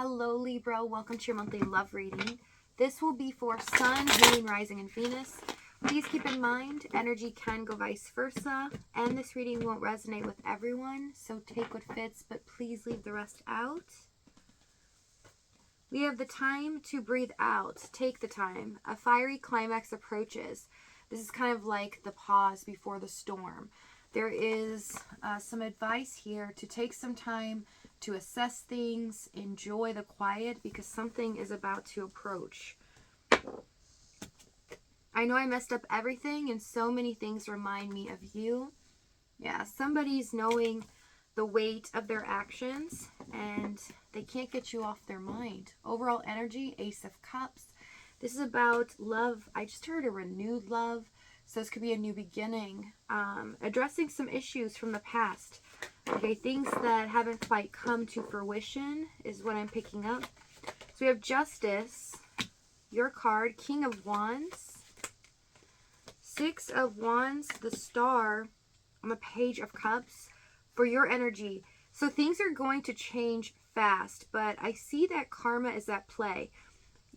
Hello Libra, welcome to your monthly love reading. This will be for Sun, Moon, Rising, and Venus. Please keep in mind, energy can go vice versa, and this reading won't resonate with everyone, so take what fits, but please leave the rest out. We have the time to breathe out. Take the time. A fiery climax approaches. This is kind of like the pause before the storm. There is some advice here to take some time to assess things, enjoy the quiet, because something is about to approach. I know I messed up everything, and so many things remind me of you. Yeah, somebody's knowing the weight of their actions, and they can't get you off their mind. Overall energy, Ace of Cups. This is about love. I just heard a renewed love. So this could be a new beginning. Addressing some issues from the past. Okay, things that haven't quite come to fruition is what I'm picking up. So we have Justice, your card, King of Wands, Six of Wands, the Star on the Page of Cups for your energy. So things are going to change fast, but I see that karma is at play.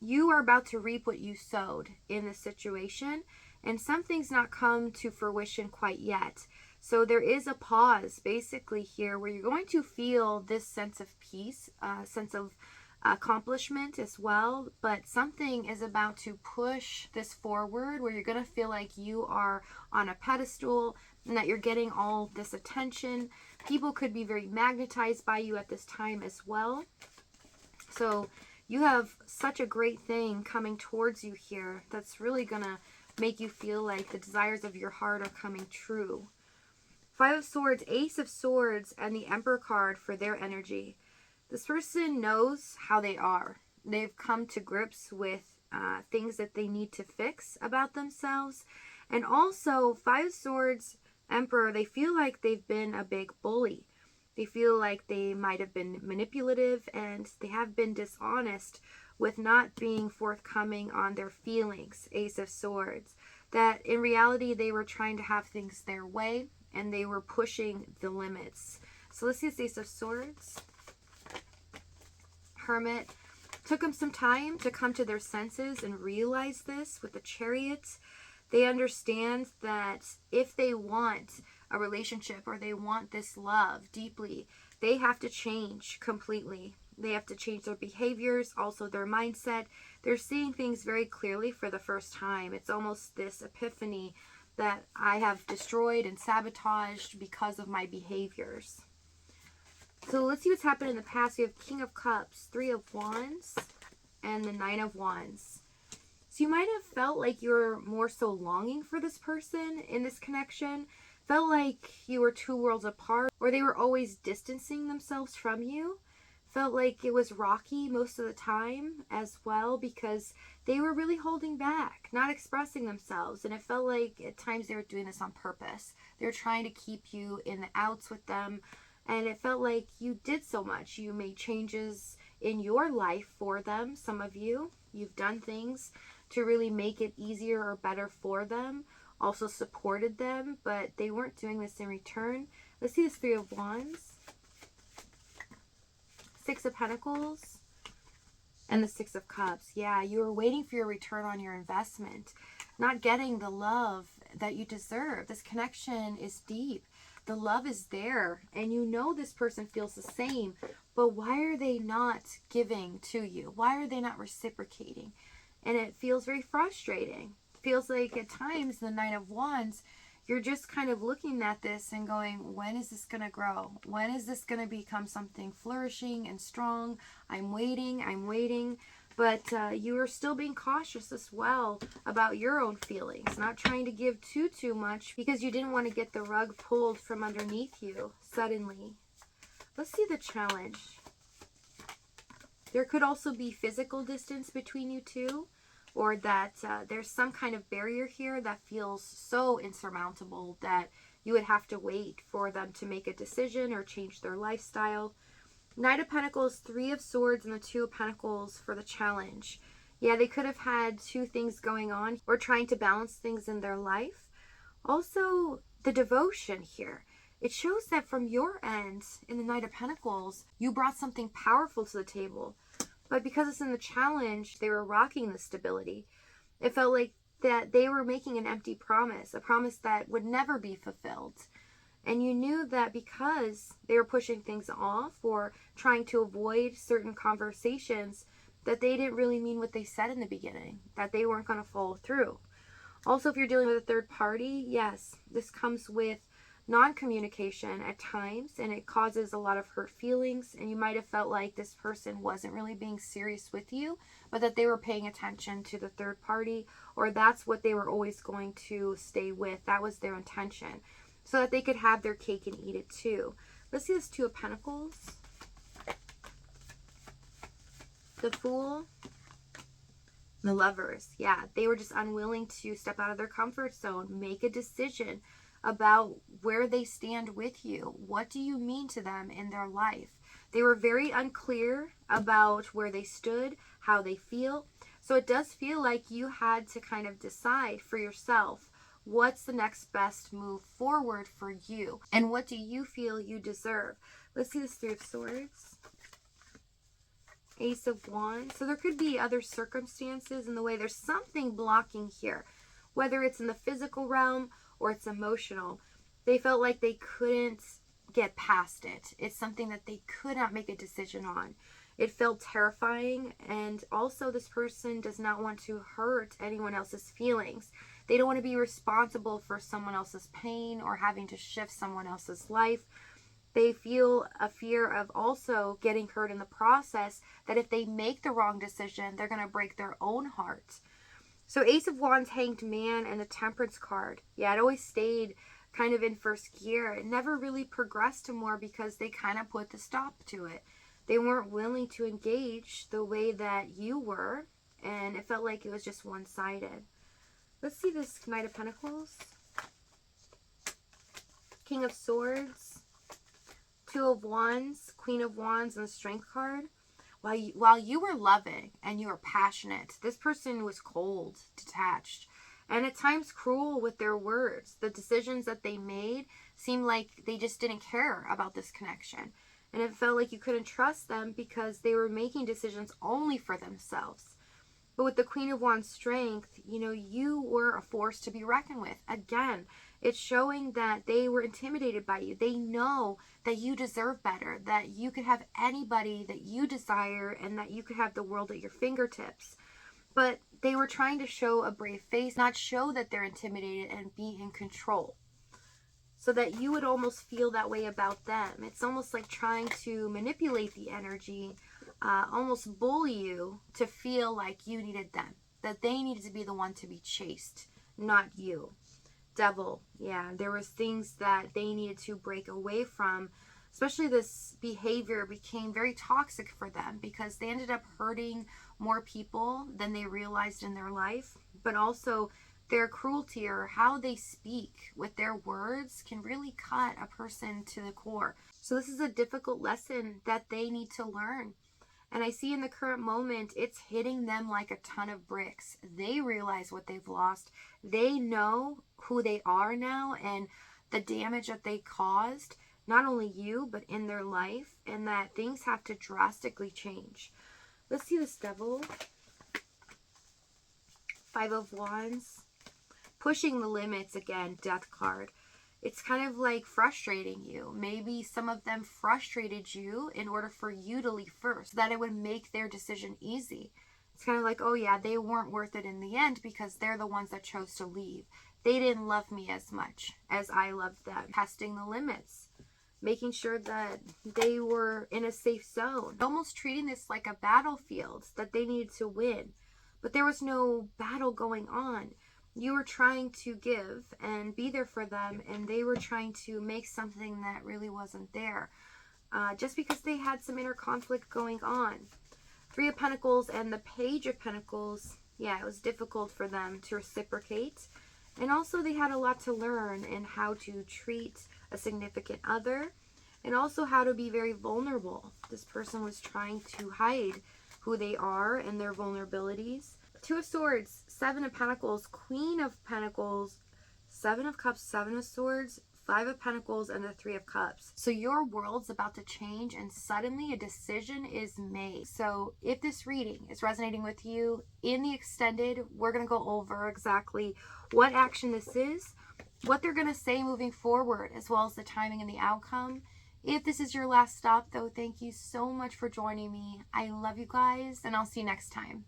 You are about to reap what you sowed in this situation, and something's not come to fruition quite yet. So there is a pause basically here where you're going to feel this sense of peace, sense of accomplishment as well, but something is about to push this forward where you're going to feel like you are on a pedestal and that you're getting all this attention. People could be very magnetized by you at this time as well. So you have such a great thing coming towards you here that's really going to make you feel like the desires of your heart are coming true. Five of Swords, Ace of Swords, and the Emperor card for their energy. This person knows how they are. They've come to grips with things that they need to fix about themselves. And also, Five of Swords, Emperor, they feel like they've been a big bully. They feel like they might have been manipulative, and they have been dishonest with not being forthcoming on their feelings, Ace of Swords. That in reality, they were trying to have things their way, and they were pushing the limits. So let's see this Ace of Swords. Hermit. Took them some time to come to their senses and realize this with the Chariot. They understand that if they want a relationship or they want this love deeply, they have to change completely. They have to change their behaviors, also their mindset. They're seeing things very clearly for the first time. It's almost this epiphany that I have destroyed and sabotaged because of my behaviors. So let's see what's happened in the past. We have King of Cups, Three of Wands, and the Nine of Wands. So you might have felt like you're more so longing for this person in this connection. Felt like you were two worlds apart, or they were always distancing themselves from you. Felt like it was rocky most of the time as well because they were really holding back, not expressing themselves. And it felt like at times they were doing this on purpose. They were trying to keep you in the outs with them. And it felt like you did so much. You made changes in your life for them, some of you. You've done things to really make it easier or better for them. Also supported them, but they weren't doing this in return. Let's see this Three of Wands. Six of Pentacles and the Six of Cups. Yeah, you were waiting for your return on your investment, not getting the love that you deserve. This connection is deep. The love is there, and you know this person feels the same, but why are they not giving to you? Why are they not reciprocating? And it feels very frustrating. It feels like at times the Nine of Wands, you're just kind of looking at this and going, when is this going to grow? When is this going to become something flourishing and strong? I'm waiting. But you are still being cautious as well about your own feelings, not trying to give too much because you didn't want to get the rug pulled from underneath you suddenly. Let's see the challenge. There could also be physical distance between you two, or that there's some kind of barrier here that feels so insurmountable that you would have to wait for them to make a decision or change their lifestyle. Knight of Pentacles, Three of Swords, and the Two of Pentacles for the challenge. Yeah, they could have had two things going on or trying to balance things in their life. Also, the devotion here. It shows that from your end, in the Knight of Pentacles, you brought something powerful to the table. But because it's in the challenge, they were rocking the stability. It felt like that they were making an empty promise, a promise that would never be fulfilled. And you knew that because they were pushing things off or trying to avoid certain conversations, that they didn't really mean what they said in the beginning, that they weren't going to follow through. Also, if you're dealing with a third party, yes, this comes with non-communication at times, and it causes a lot of hurt feelings, and you might have felt like this person wasn't really being serious with you, but that they were paying attention to the third party, or that's what they were always going to stay with. That was their intention, so that they could have their cake and eat it too. Let's see this Two of Pentacles, the Fool, the Lovers. Yeah, they were just unwilling to step out of their comfort zone, make a decision about where they stand with you. What do you mean to them in their life? They were very unclear about where they stood, how they feel. So it does feel like you had to kind of decide for yourself, what's the next best move forward for you? And what do you feel you deserve? Let's see this Three of Swords. Ace of Wands. So there could be other circumstances in the way. There's something blocking here, whether it's in the physical realm or it's emotional. They felt like they couldn't get past it. It's something that they could not make a decision on. It felt terrifying, and also this person does not want to hurt anyone else's feelings. They don't want to be responsible for someone else's pain or having to shift someone else's life. They feel a fear of also getting hurt in the process, that if they make the wrong decision, they're going to break their own heart. So Ace of Wands, Hanged Man, and the Temperance card. Yeah, it always stayed kind of in first gear. It never really progressed to more because they kind of put the stop to it. They weren't willing to engage the way that you were, and it felt like it was just one-sided. Let's see this Knight of Pentacles, King of Swords, Two of Wands, Queen of Wands, and the Strength card. While you were loving and you were passionate, this person was cold, detached, and at times cruel with their words. The decisions that they made seemed like they just didn't care about this connection. And it felt like you couldn't trust them because they were making decisions only for themselves. But with the Queen of Wands strength, you were a force to be reckoned with. Again, it's showing that they were intimidated by you. They know that you deserve better, that you could have anybody that you desire, and that you could have the world at your fingertips. But they were trying to show a brave face, not show that they're intimidated and be in control, so that you would almost feel that way about them. It's almost like trying to manipulate the energy, almost bully you to feel like you needed them, that they needed to be the one to be chased, not you. Devil, yeah, there was things that they needed to break away from. Especially this behavior became very toxic for them because they ended up hurting more people than they realized in their life. But also their cruelty, or how they speak with their words, can really cut a person to the core. So this is a difficult lesson that they need to learn. And I see in the current moment, it's hitting them like a ton of bricks. They realize what they've lost. They know who they are now and the damage that they caused, not only you, but in their life, and that things have to drastically change. Let's see this Devil. Five of Wands. Pushing the limits again, Death card. It's kind of like frustrating you. Maybe some of them frustrated you in order for you to leave first, so that it would make their decision easy. It's kind of like, oh yeah, they weren't worth it in the end because they're the ones that chose to leave. They didn't love me as much as I loved them. Testing the limits, making sure that they were in a safe zone, almost treating this like a battlefield that they needed to win. But there was no battle going on. You were trying to give and be there for them, and they were trying to make something that really wasn't there, just because they had some inner conflict going on. Three of Pentacles and the Page of Pentacles, yeah, it was difficult for them to reciprocate. And also they had a lot to learn in how to treat a significant other, and also how to be very vulnerable. This person was trying to hide who they are and their vulnerabilities. Two of Swords, Seven of Pentacles, Queen of Pentacles, Seven of Cups, Seven of Swords, Five of Pentacles, and the Three of Cups. So your world's about to change and suddenly a decision is made. So if this reading is resonating with you, in the extended, we're going to go over exactly what action this is, what they're going to say moving forward, as well as the timing and the outcome. If this is your last stop, though, thank you so much for joining me. I love you guys, and I'll see you next time.